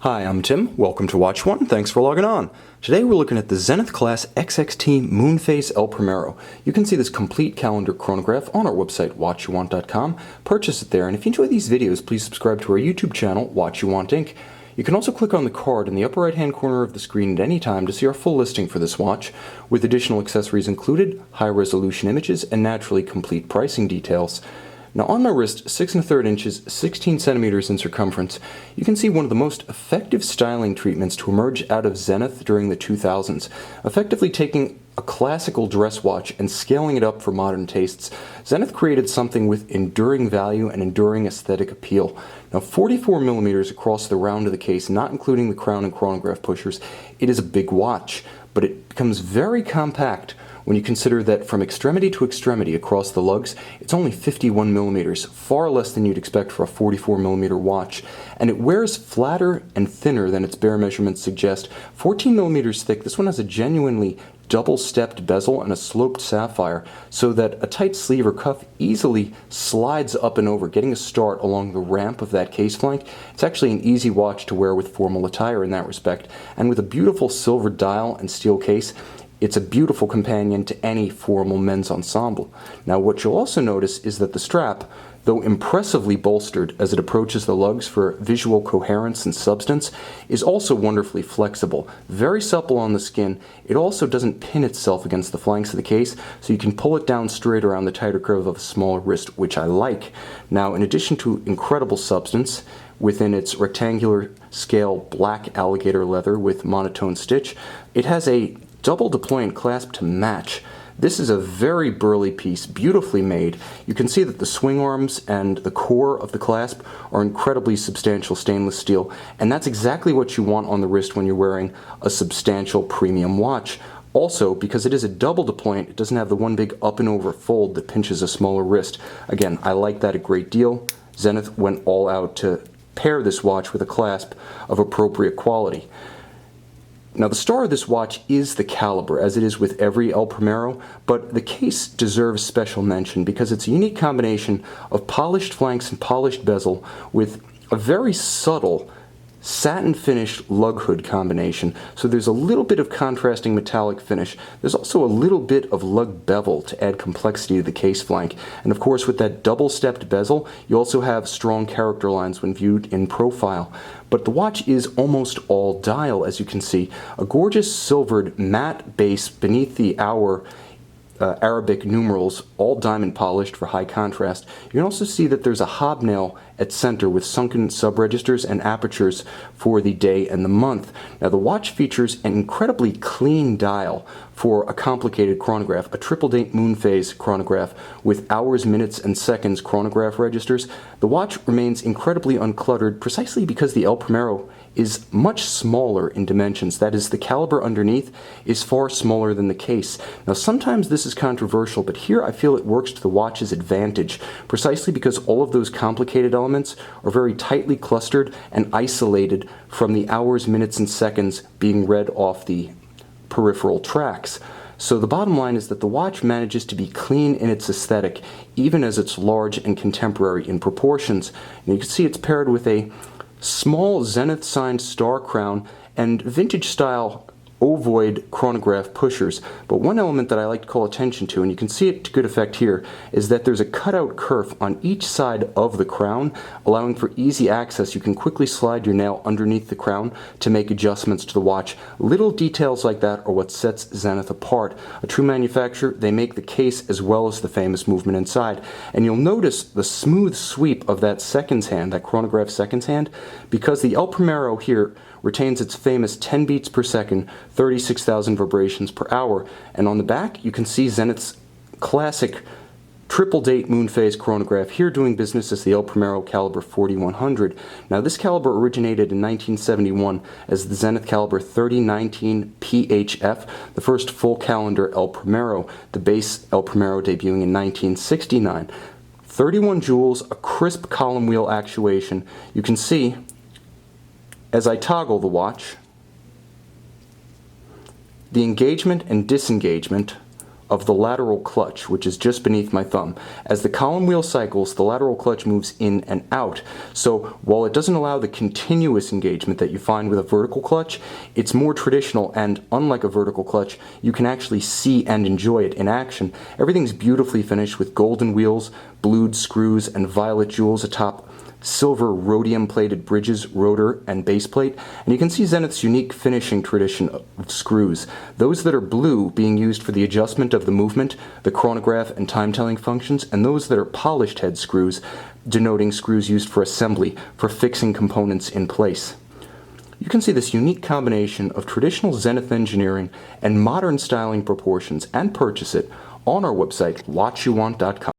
Hi, I'm Tim. Welcome to Watch One. Thanks for logging on. Today we're looking at the Zenith class XXT Moonphase El Primero. You can see this complete calendar chronograph on our website, watchyouwant.com. Purchase it there, and if you enjoy these videos, please subscribe to our YouTube channel, Watch You Want Inc. You can also click on the card in the upper right-hand corner of the screen at any time to see our full listing for this watch, with additional accessories included, high-resolution images, and naturally complete pricing details. Now on my wrist, 6 1/3 inches, 16 centimeters in circumference, you can see one of the most effective styling treatments to emerge out of Zenith during the 2000s, effectively taking a classical dress watch and scaling it up for modern tastes. Zenith created something with enduring value and enduring aesthetic appeal. Now 44 millimeters across the round of the case, not including the crown and chronograph pushers, it is a big watch, but it becomes very compact when you consider that from extremity to extremity across the lugs, it's only 51 millimeters, far less than you'd expect for a 44 millimeter watch, and it wears flatter and thinner than its bare measurements suggest. 14 millimeters thick, this one has a genuinely double-stepped bezel and a sloped sapphire, so that a tight sleeve or cuff easily slides up and over, getting a start along the ramp of that case flank. It's actually an easy watch to wear with formal attire in that respect, and with a beautiful silver dial and steel case, it's a beautiful companion to any formal men's ensemble. Now what you'll also notice is that the strap, though impressively bolstered as it approaches the lugs for visual coherence and substance, is also wonderfully flexible. Very supple on the skin. It also doesn't pin itself against the flanks of the case, so you can pull it down straight around the tighter curve of a smaller wrist, which I like. Now in addition to incredible substance, within its rectangular scale black alligator leather with monotone stitch, it has a double deployant clasp to match. This is a very burly piece, beautifully made. You can see that the swing arms and the core of the clasp are incredibly substantial stainless steel, and that's exactly what you want on the wrist when you're wearing a substantial premium watch. Also, because it is a double deployant, it doesn't have the one big up and over fold that pinches a smaller wrist. Again, I like that a great deal. Zenith went all out to pair this watch with a clasp of appropriate quality. Now the star of this watch is the caliber, as it is with every El Primero, but the case deserves special mention because it's a unique combination of polished flanks and polished bezel with a very subtle satin finished lug hood combination, so there's a little bit of contrasting metallic finish. There's also a little bit of lug bevel to add complexity to the case flank, and of course with that double stepped bezel you also have strong character lines when viewed in profile. But the watch is almost all dial, as you can see. A gorgeous silvered matte base beneath the hour Arabic numerals, all diamond polished for high contrast. You can also see that there's a hobnail at center with sunken sub-registers and apertures for the day and the month. Now the watch features an incredibly clean dial for a complicated chronograph, a triple-date Moonphase chronograph with hours, minutes, and seconds chronograph registers. The watch remains incredibly uncluttered precisely because the El Primero is much smaller in dimensions. That is, the caliber underneath is far smaller than the case. Now sometimes this is controversial, but here I feel it works to the watch's advantage, precisely because all of those complicated elements are very tightly clustered and isolated from the hours, minutes, and seconds being read off the peripheral tracks. So the bottom line is that the watch manages to be clean in its aesthetic, even as it's large and contemporary in proportions. And you can see it's paired with a small Zenith signed star crown and vintage style ovoid chronograph pushers. But one element that I like to call attention to, and you can see it to good effect here, is that there's a cutout kerf on each side of the crown, allowing for easy access. You can quickly slide your nail underneath the crown to make adjustments to the watch. Little details like that are what sets Zenith apart. A true manufacturer, they make the case as well as the famous movement inside. And you'll notice the smooth sweep of that seconds hand, that chronograph seconds hand, because the El Primero here retains its famous 10 beats per second, 36,000 vibrations per hour. And on the back, you can see Zenith's classic triple-date Moonphase chronograph, here doing business as the El Primero caliber 4100. Now this caliber originated in 1971 as the Zenith caliber 3019 PHF, the first full calendar El Primero, the base El Primero debuting in 1969. 31 jewels, a crisp column wheel actuation. You can see as I toggle the watch, the engagement and disengagement of the lateral clutch, which is just beneath my thumb. As the column wheel cycles, the lateral clutch moves in and out. So while it doesn't allow the continuous engagement that you find with a vertical clutch, it's more traditional, and unlike a vertical clutch, you can actually see and enjoy it in action. Everything's beautifully finished with golden wheels, blued screws, and violet jewels atop silver rhodium-plated bridges, rotor, and base plate, and you can see Zenith's unique finishing tradition of screws, those that are blue being used for the adjustment of the movement, the chronograph and time-telling functions, and those that are polished head screws, denoting screws used for assembly, for fixing components in place. You can see this unique combination of traditional Zenith engineering and modern styling proportions and purchase it on our website, watchyouwant.com.